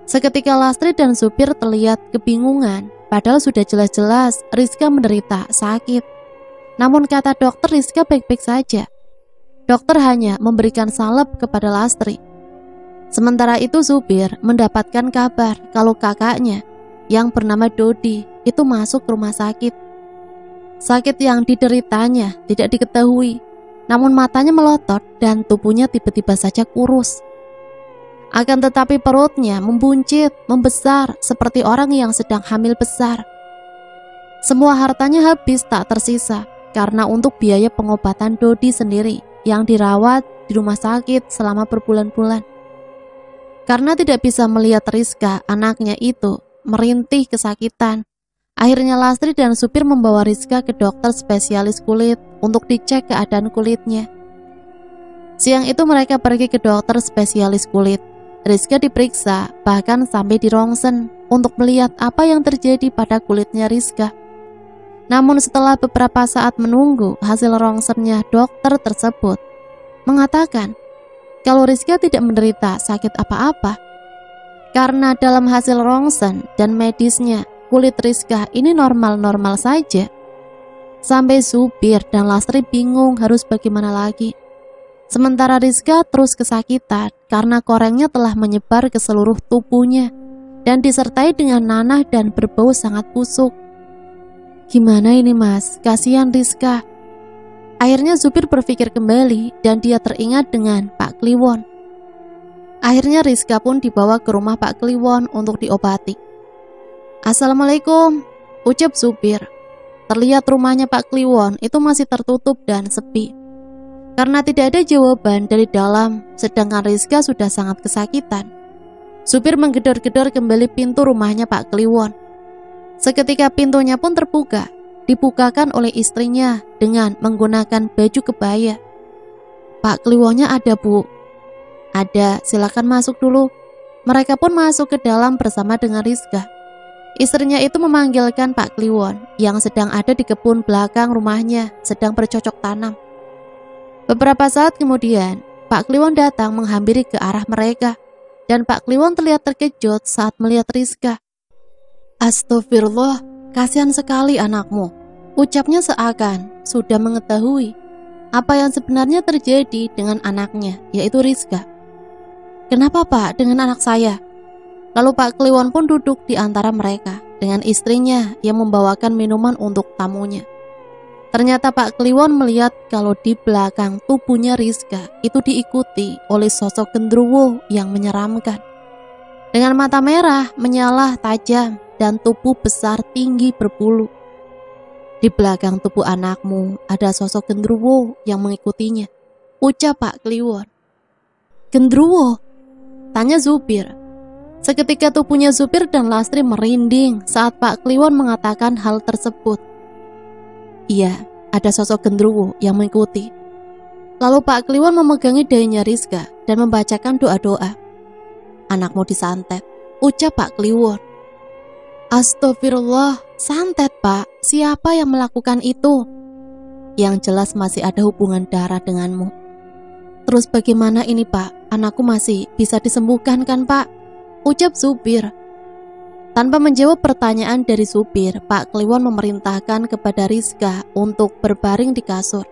Seketika Lastri dan supir terlihat kebingungan, padahal sudah jelas-jelas Rizka menderita sakit. Namun kata dokter Rizka baik-baik saja. Dokter hanya memberikan salep kepada Lastri. Sementara itu supir mendapatkan kabar kalau kakaknya yang bernama Dodi itu masuk ke rumah sakit. Sakit yang dideritanya tidak diketahui, namun matanya melotot dan tubuhnya tiba-tiba saja kurus. Akan tetapi perutnya membuncit, membesar seperti orang yang sedang hamil besar. Semua hartanya habis tak tersisa karena untuk biaya pengobatan Dodi sendiri yang dirawat di rumah sakit selama berbulan-bulan. Karena tidak bisa melihat Rizka, anaknya itu merintih kesakitan. Akhirnya Lastri dan supir membawa Rizka ke dokter spesialis kulit untuk dicek keadaan kulitnya. Siang itu mereka pergi ke dokter spesialis kulit. Rizka diperiksa, bahkan sampai di rongsen untuk melihat apa yang terjadi pada kulitnya Rizka. Namun setelah beberapa saat menunggu hasil rongsennya, dokter tersebut mengatakan kalau Rizka tidak menderita sakit apa-apa. Karena dalam hasil rongsen dan medisnya, kulit Rizka ini normal-normal saja. Sampai supir dan Lastri bingung harus bagaimana lagi. Sementara Rizka terus kesakitan karena korengnya telah menyebar ke seluruh tubuhnya dan disertai dengan nanah dan berbau sangat busuk. Gimana ini mas, kasihan Rizka. Akhirnya supir berpikir kembali dan dia teringat dengan Pak Kliwon. Akhirnya Rizka pun dibawa ke rumah Pak Kliwon untuk diobati. Assalamualaikum, ucap supir. Terlihat rumahnya Pak Kliwon itu masih tertutup dan sepi. Karena tidak ada jawaban dari dalam, sedangkan Rizka sudah sangat kesakitan. Supir menggedor-gedor kembali pintu rumahnya Pak Kliwon. Seketika pintunya pun terbuka, dibukakan oleh istrinya dengan menggunakan baju kebaya. Pak Kliwonnya ada bu? Ada, silakan masuk dulu. Mereka pun masuk ke dalam bersama dengan Rizka. Istrinya itu memanggilkan Pak Kliwon yang sedang ada di kebun belakang rumahnya, sedang bercocok tanam. Beberapa saat kemudian, Pak Kliwon datang menghampiri ke arah mereka, dan Pak Kliwon terlihat terkejut saat melihat Rizka. Astagfirullah, kasihan sekali anakmu, ucapnya seakan sudah mengetahui apa yang sebenarnya terjadi dengan anaknya, yaitu Rizka. Kenapa Pak dengan anak saya? Lalu Pak Kliwon pun duduk di antara mereka dengan istrinya yang membawakan minuman untuk tamunya. Ternyata Pak Kliwon melihat kalau di belakang tubuhnya Rizka itu diikuti oleh sosok genderuwo yang menyeramkan. Dengan mata merah, menyala tajam, dan tubuh besar tinggi berbulu. Di belakang tubuh anakmu ada sosok genderuwo yang mengikutinya, ucap Pak Kliwon. Genderuwo? Tanya supir. Seketika tubuhnya supir dan Lastri merinding saat Pak Kliwon mengatakan hal tersebut. Iya, ada sosok genderuwo yang mengikuti. Lalu Pak Kliwon memegangi dahinya Rizka dan membacakan doa-doa. Anakmu disantet, ucap Pak Kliwon. Astagfirullah, santet Pak, siapa yang melakukan itu? Yang jelas masih ada hubungan darah denganmu. Terus bagaimana ini Pak, anakku masih bisa disembuhkan kan Pak? Ucap supir. Tanpa menjawab pertanyaan dari supir, Pak Kliwon memerintahkan kepada Rizka untuk berbaring di kasur.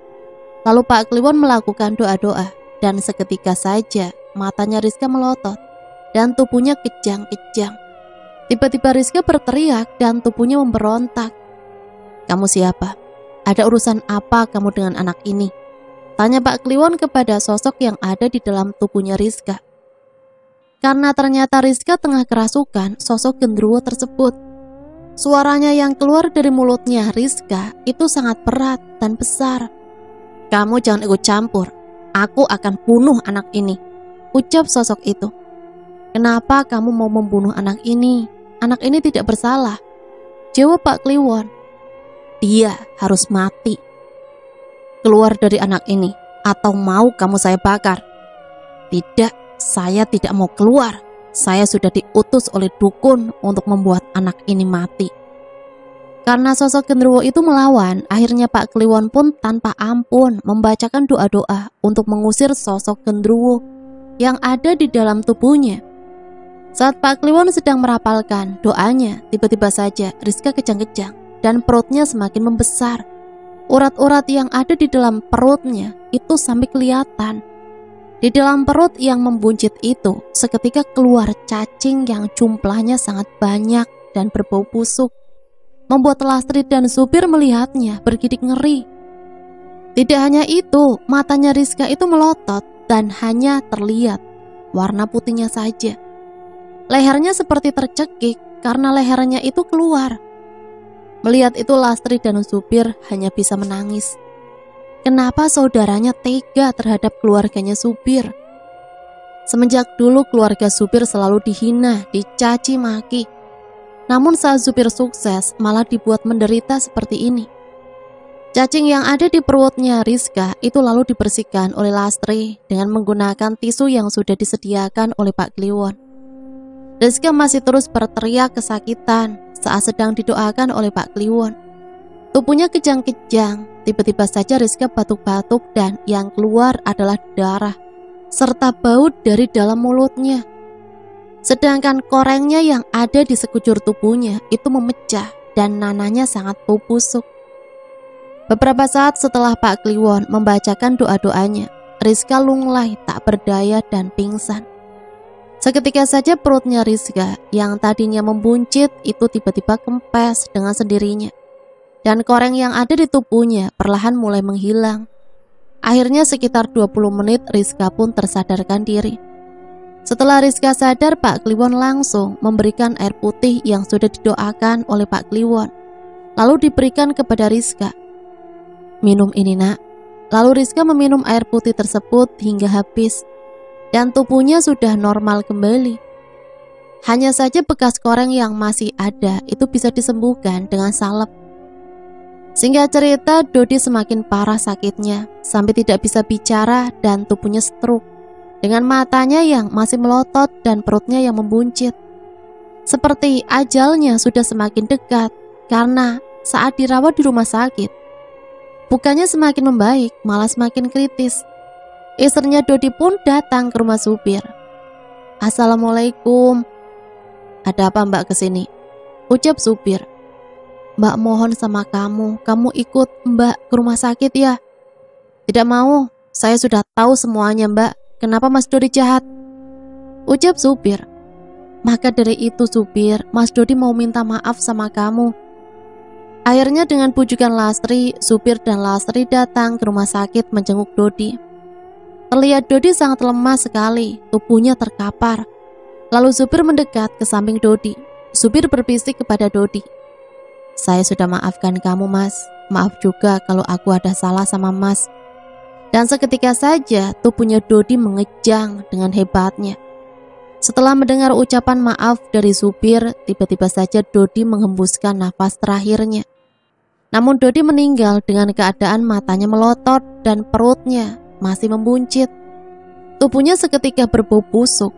Lalu Pak Kliwon melakukan doa-doa, dan seketika saja matanya Rizka melotot dan tubuhnya kejang-kejang. Tiba-tiba Rizka berteriak dan tubuhnya memberontak. Kamu siapa? Ada urusan apa kamu dengan anak ini? Tanya Pak Kliwon kepada sosok yang ada di dalam tubuhnya Rizka. Karena ternyata Rizka tengah kerasukan sosok genderuwo tersebut. Suaranya yang keluar dari mulutnya Rizka itu sangat berat dan besar. Kamu jangan ikut campur, aku akan bunuh anak ini, ucap sosok itu. Kenapa kamu mau membunuh anak ini? Anak ini tidak bersalah, jawab Pak Kliwon. Dia harus mati. Keluar dari anak ini, atau mau kamu saya bakar. Tidak. Saya tidak mau keluar. Saya sudah diutus oleh dukun untuk membuat anak ini mati. Karena sosok genderuwo itu melawan, akhirnya Pak Kliwon pun tanpa ampun membacakan doa-doa untuk mengusir sosok genderuwo yang ada di dalam tubuhnya. Saat Pak Kliwon sedang merapalkan doanya, tiba-tiba saja Rizka kejang-kejang dan perutnya semakin membesar. Urat-urat yang ada di dalam perutnya itu sampai kelihatan. Di dalam perut yang membuncit itu, seketika keluar cacing yang jumlahnya sangat banyak dan berbau busuk, membuat Lastri dan supir melihatnya bergidik ngeri. Tidak hanya itu, matanya Rizka itu melotot dan hanya terlihat warna putihnya saja. Lehernya seperti tercekik karena lehernya itu keluar. Melihat itu Lastri dan supir hanya bisa menangis. Kenapa saudaranya tega terhadap keluarganya supir? Semenjak dulu keluarga supir selalu dihina, dicaci maki. Namun saat supir sukses malah dibuat menderita seperti ini. Cacing yang ada di perutnya Rizka itu lalu dibersihkan oleh Lastri dengan menggunakan tisu yang sudah disediakan oleh Pak Kliwon. Rizka masih terus berteriak kesakitan saat sedang didoakan oleh Pak Kliwon. Tubuhnya kejang-kejang, tiba-tiba saja Rizka batuk-batuk dan yang keluar adalah darah serta bau dari dalam mulutnya. Sedangkan korengnya yang ada di sekujur tubuhnya itu memecah dan nananya sangat bau busuk. Beberapa saat setelah Pak Kliwon membacakan doa-doanya, Rizka lunglai tak berdaya dan pingsan. Seketika saja perutnya Rizka yang tadinya membuncit itu tiba-tiba kempes dengan sendirinya. Dan koreng yang ada di tubuhnya perlahan mulai menghilang. Akhirnya sekitar 20 menit Rizka pun tersadarkan diri. Setelah Rizka sadar, Pak Kliwon langsung memberikan air putih yang sudah didoakan oleh Pak Kliwon. Lalu diberikan kepada Rizka. Minum ini nak. Lalu Rizka meminum air putih tersebut hingga habis. Dan tubuhnya sudah normal kembali. Hanya saja bekas koreng yang masih ada itu bisa disembuhkan dengan salep. Singkat cerita, Dodi semakin parah sakitnya sampai tidak bisa bicara dan tubuhnya stroke. Dengan matanya yang masih melotot dan perutnya yang membuncit. Seperti ajalnya sudah semakin dekat karena saat dirawat di rumah sakit, bukannya semakin membaik, malah semakin kritis. Istrinya Dodi pun datang ke rumah supir. Assalamualaikum. Ada apa mbak kesini? Ucap supir. Mbak mohon sama kamu ikut mbak ke rumah sakit ya. Tidak mau, saya sudah tahu semuanya mbak. Kenapa Mas Dodi jahat? Ucap supir. Maka dari itu supir, Mas Dodi mau minta maaf sama kamu. Akhirnya dengan pujukan Lastri, supir dan Lastri datang ke rumah sakit menjenguk Dodi. Terlihat Dodi sangat lemah sekali, tubuhnya terkapar. Lalu supir mendekat ke samping Dodi. Supir berbisik kepada Dodi. Saya sudah maafkan kamu mas, maaf juga kalau aku ada salah sama mas. Dan seketika saja tubuhnya Dodi mengejang dengan hebatnya. Setelah mendengar ucapan maaf dari supir, tiba-tiba saja Dodi menghembuskan nafas terakhirnya. Namun Dodi meninggal dengan keadaan matanya melotot dan perutnya masih membuncit. Tubuhnya seketika berbau busuk.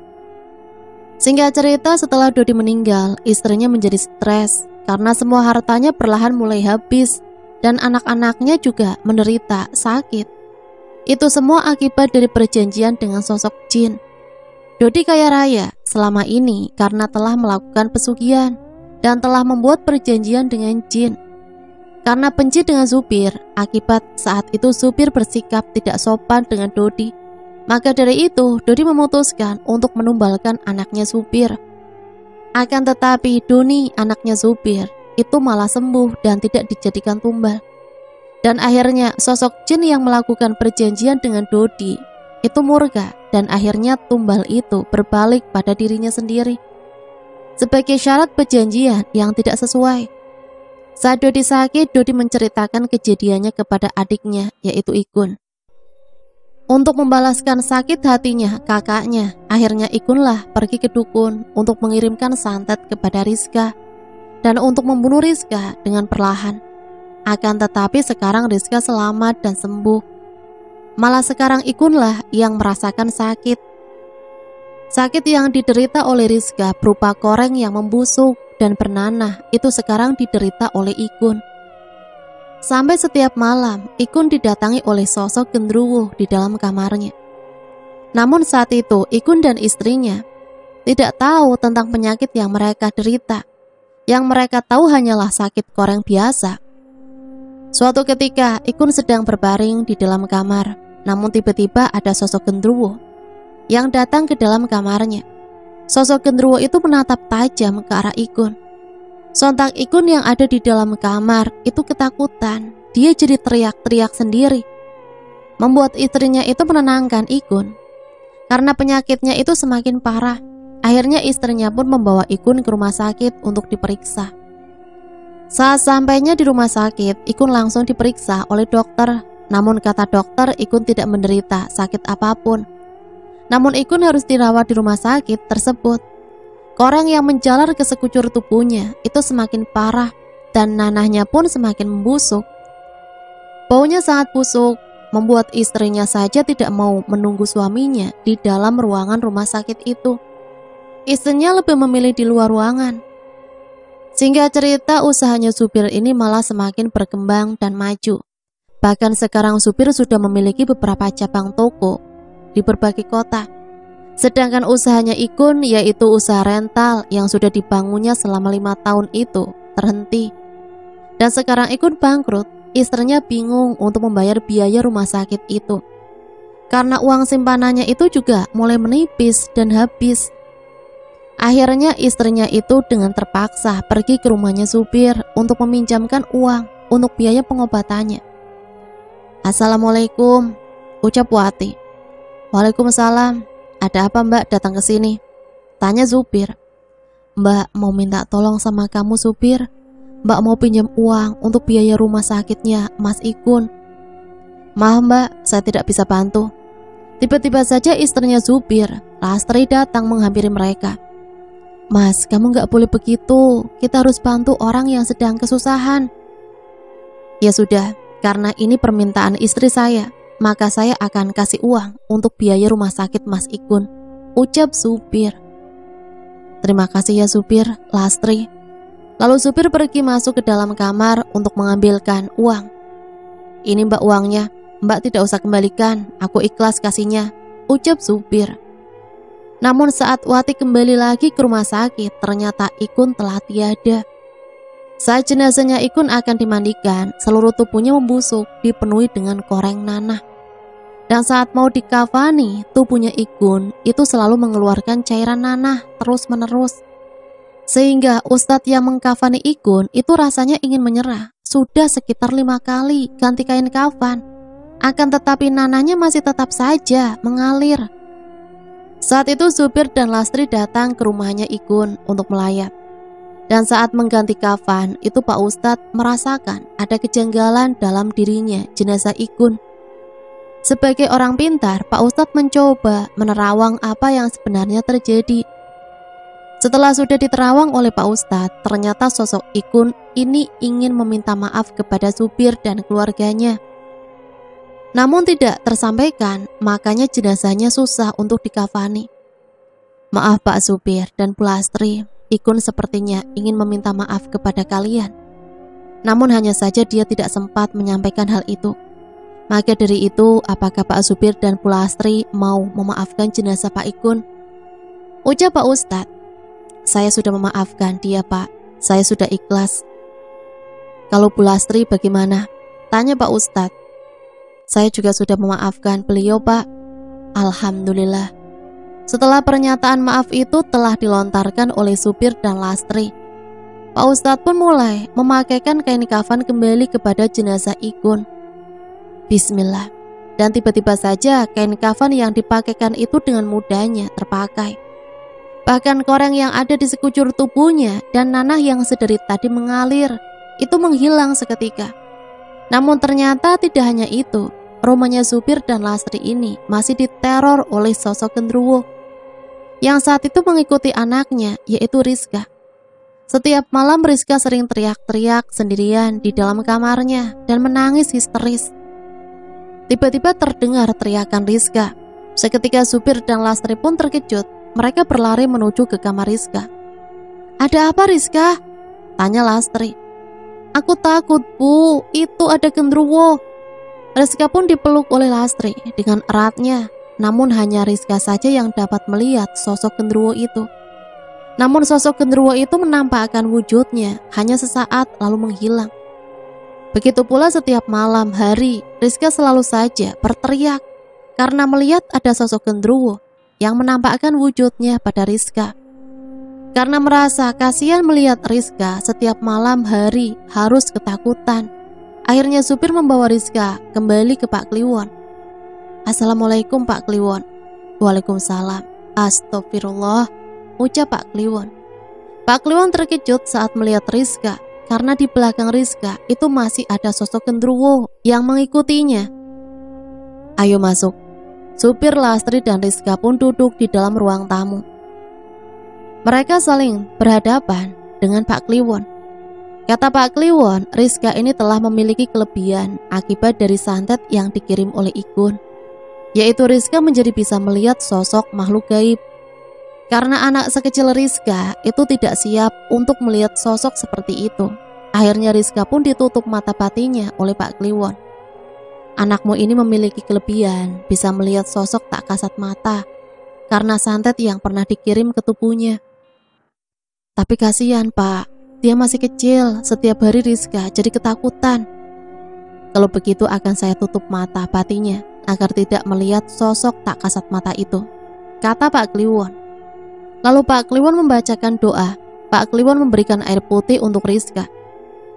Singkat cerita, setelah Dodi meninggal, istrinya menjadi stres karena semua hartanya perlahan mulai habis dan anak-anaknya juga menderita sakit. Itu semua akibat dari perjanjian dengan sosok jin. Dodi kaya raya selama ini karena telah melakukan pesugihan dan telah membuat perjanjian dengan jin. Karena benci dengan supir, akibat saat itu supir bersikap tidak sopan dengan Dodi. Maka dari itu, Dodi memutuskan untuk menumbalkan anaknya supir. Akan tetapi Doni, anaknya supir, itu malah sembuh dan tidak dijadikan tumbal. Dan akhirnya sosok jin yang melakukan perjanjian dengan Dodi itu murka dan akhirnya tumbal itu berbalik pada dirinya sendiri. Sebagai syarat perjanjian yang tidak sesuai. Saat Dodi sakit, Dodi menceritakan kejadiannya kepada adiknya yaitu Ikun. Untuk membalaskan sakit hatinya kakaknya, akhirnya Ikunlah pergi ke dukun untuk mengirimkan santet kepada Rizka dan untuk membunuh Rizka dengan perlahan. Akan tetapi sekarang Rizka selamat dan sembuh. Malah sekarang Ikunlah yang merasakan sakit. Sakit yang diderita oleh Rizka berupa koreng yang membusuk dan bernanah itu sekarang diderita oleh Ikun. Sampai setiap malam Ikun didatangi oleh sosok genderuwo di dalam kamarnya. Namun saat itu Ikun dan istrinya tidak tahu tentang penyakit yang mereka derita. Yang mereka tahu hanyalah sakit koreng biasa. Suatu ketika Ikun sedang berbaring di dalam kamar. Namun tiba-tiba ada sosok genderuwo yang datang ke dalam kamarnya. Sosok genderuwo itu menatap tajam ke arah Ikun. Sontak Ikun yang ada di dalam kamar itu ketakutan. Dia jadi teriak-teriak sendiri. membuat istrinya itu menenangkan Ikun. Karena penyakitnya itu semakin parah, akhirnya istrinya pun membawa Ikun ke rumah sakit untuk diperiksa. Saat sampainya di rumah sakit, Ikun langsung diperiksa oleh dokter. Namun kata dokter, Ikun tidak menderita sakit apapun. Namun Ikun harus dirawat di rumah sakit tersebut. Koreng yang menjalar ke sekujur tubuhnya itu semakin parah dan nanahnya pun semakin membusuk. Baunya sangat busuk, membuat istrinya saja tidak mau menunggu suaminya di dalam ruangan rumah sakit itu. Istrinya lebih memilih di luar ruangan. Sehingga cerita, usahanya supir ini malah semakin berkembang dan maju. Bahkan sekarang supir sudah memiliki beberapa cabang toko di berbagai kota. Sedangkan usahanya Ikun, yaitu usaha rental yang sudah dibangunnya selama 5 tahun itu, terhenti. Dan sekarang Ikun bangkrut. Istrinya bingung untuk membayar biaya rumah sakit itu. Karena uang simpanannya itu juga mulai menipis dan habis. Akhirnya istrinya itu dengan terpaksa pergi ke rumahnya supir untuk meminjamkan uang untuk biaya pengobatannya. "Assalamualaikum," ucap Wati. "Waalaikumsalam. Ada apa Mbak datang ke sini?" tanya supir. "Mbak mau minta tolong sama kamu supir. Mbak mau pinjam uang untuk biaya rumah sakitnya Mas Ikun." "Maaf Mbak, saya tidak bisa bantu." Tiba-tiba saja istrinya supir, Lastri, datang menghampiri mereka. "Mas, kamu gak boleh begitu. Kita harus bantu orang yang sedang kesusahan." "Ya sudah, karena ini permintaan istri saya, maka saya akan kasih uang untuk biaya rumah sakit Mas Ikun," ucap supir. "Terima kasih ya supir, Lastri." Lalu supir pergi masuk ke dalam kamar untuk mengambilkan uang. "Ini Mbak uangnya, Mbak tidak usah kembalikan, aku ikhlas kasihnya," ucap supir. Namun saat Wati kembali lagi ke rumah sakit, ternyata Ikun telah tiada. Saat jenazahnya Ikun akan dimandikan, seluruh tubuhnya membusuk, dipenuhi dengan koreng nanah. Dan saat mau dikafani, tubuhnya Ikun itu selalu mengeluarkan cairan nanah terus-menerus. Sehingga ustadz yang mengkafani Ikun itu rasanya ingin menyerah. Sudah sekitar 5 kali ganti kain kafan, akan tetapi nanahnya masih tetap saja mengalir. Saat itu supir dan Lastri datang ke rumahnya Ikun untuk melayat. Dan saat mengganti kafan, itu Pak Ustadz merasakan ada kejanggalan dalam dirinya jenazah Ikun. Sebagai orang pintar, Pak Ustadz mencoba menerawang apa yang sebenarnya terjadi. Setelah sudah diterawang oleh Pak Ustadz, ternyata sosok Ikun ini ingin meminta maaf kepada supir dan keluarganya. Namun tidak tersampaikan, makanya jenazahnya susah untuk dikafani. "Maaf Pak supir dan Bu Lastri, Ikun sepertinya ingin meminta maaf kepada kalian. Namun hanya saja dia tidak sempat menyampaikan hal itu. Maka dari itu, apakah Pak supir dan Bu Lastri mau memaafkan jenazah Pak Ikun?" Ucap Pak Ustadz. "Saya sudah memaafkan dia Pak, saya sudah ikhlas." "Kalau Bu Lastri bagaimana?" tanya Pak Ustadz. "Saya juga sudah memaafkan beliau Pak." Alhamdulillah. Setelah pernyataan maaf itu telah dilontarkan oleh supir dan Lastri, Pak Ustadz pun mulai memakaikan kain kafan kembali kepada jenazah Ikun. Bismillah. Dan tiba-tiba saja kain kafan yang dipakaikan itu dengan mudahnya terpakai. Bahkan koreng yang ada di sekujur tubuhnya dan nanah yang sedari tadi mengalir itu menghilang seketika. Namun ternyata tidak hanya itu, rumahnya supir dan Lastri ini masih diteror oleh sosok genderuwo yang saat itu mengikuti anaknya, yaitu Rizka. Setiap malam Rizka sering teriak-teriak sendirian di dalam kamarnya dan menangis histeris. Tiba-tiba terdengar teriakan Rizka. Seketika supir dan Lastri pun terkejut. Mereka berlari menuju ke kamar Rizka. "Ada apa Rizka?" tanya Lastri. "Aku takut Bu, itu ada genderuwo." Rizka pun dipeluk oleh Lastri dengan eratnya. Namun hanya Rizka saja yang dapat melihat sosok genderuwo itu. Namun sosok genderuwo itu menampakkan wujudnya hanya sesaat lalu menghilang. Begitu pula setiap malam hari, Rizka selalu saja berteriak karena melihat ada sosok genderuwo yang menampakkan wujudnya pada Rizka. Karena merasa kasihan melihat Rizka setiap malam hari harus ketakutan, akhirnya supir membawa Rizka kembali ke Pak Kliwon. "Assalamualaikum Pak Kliwon." "Waalaikumsalam." "Astagfirullah," ucap Pak Kliwon. Pak Kliwon terkejut saat melihat Rizka, karena di belakang Rizka itu masih ada sosok genderuwo yang mengikutinya. "Ayo masuk." Supir Lastri dan Rizka pun duduk di dalam ruang tamu. Mereka saling berhadapan dengan Pak Kliwon. Kata Pak Kliwon, Rizka ini telah memiliki kelebihan akibat dari santet yang dikirim oleh Ikun, yaitu Rizka menjadi bisa melihat sosok makhluk gaib. Karena anak sekecil Rizka itu tidak siap untuk melihat sosok seperti itu, akhirnya Rizka pun ditutup mata batinnya oleh Pak Kliwon. "Anakmu ini memiliki kelebihan bisa melihat sosok tak kasat mata karena santet yang pernah dikirim ke tubuhnya. Tapi kasihan Pak, dia masih kecil, setiap hari Rizka jadi ketakutan. Kalau begitu akan saya tutup mata batinnya agar tidak melihat sosok tak kasat mata itu," kata Pak Kliwon. Lalu Pak Kliwon membacakan doa. Pak Kliwon memberikan air putih untuk Rizka.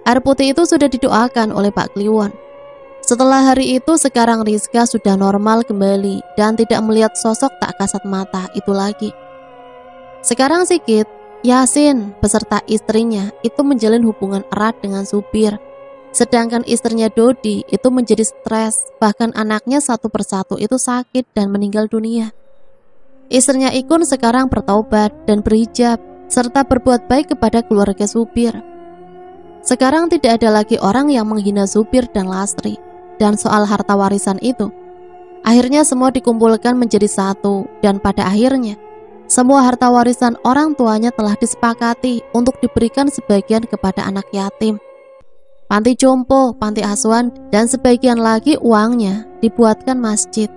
Air putih itu sudah didoakan oleh Pak Kliwon. Setelah hari itu sekarang Rizka sudah normal kembali dan tidak melihat sosok tak kasat mata itu lagi. Sekarang Sigit, Yasin beserta istrinya itu menjalin hubungan erat dengan supir. Sedangkan istrinya Dodi itu menjadi stres, bahkan anaknya satu persatu itu sakit dan meninggal dunia. Istrinya Ikun sekarang bertaubat dan berhijab, serta berbuat baik kepada keluarga supir. Sekarang tidak ada lagi orang yang menghina supir dan Lastri. Dan soal harta warisan itu, akhirnya semua dikumpulkan menjadi satu, dan pada akhirnya semua harta warisan orang tuanya telah disepakati untuk diberikan sebagian kepada anak yatim, panti jompo, panti asuhan, dan sebagian lagi uangnya dibuatkan masjid.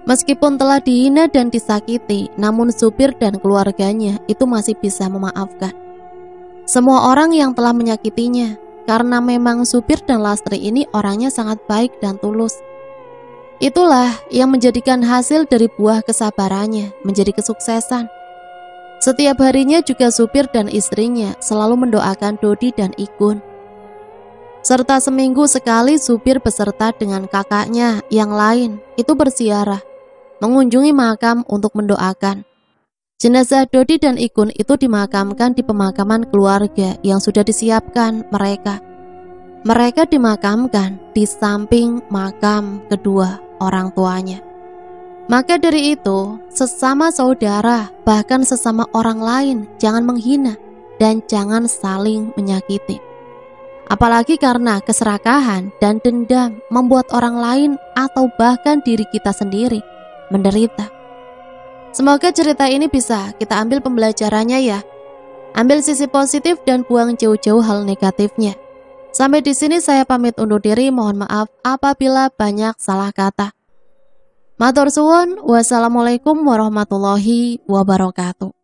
Meskipun telah dihina dan disakiti, namun supir dan keluarganya itu masih bisa memaafkan semua orang yang telah menyakitinya, karena memang supir dan Lastri ini orangnya sangat baik dan tulus. Itulah yang menjadikan hasil dari buah kesabarannya menjadi kesuksesan. Setiap harinya juga supir dan istrinya selalu mendoakan Dodi dan Ikun. Serta seminggu sekali supir beserta dengan kakaknya yang lain itu berziarah, mengunjungi makam untuk mendoakan. Jenazah Dodi dan Ikun itu dimakamkan di pemakaman keluarga yang sudah disiapkan mereka. Mereka dimakamkan di samping makam kedua orang tuanya. Maka dari itu, sesama saudara, bahkan sesama orang lain, jangan menghina dan jangan saling menyakiti. Apalagi karena keserakahan dan dendam membuat orang lain atau bahkan diri kita sendiri menderita. Semoga cerita ini bisa kita ambil pembelajarannya ya. Ambil sisi positif dan buang jauh-jauh hal negatifnya. Sampai di sini saya pamit undur diri, mohon maaf apabila banyak salah kata. Matur suwun, wassalamualaikum warahmatullahi wabarakatuh.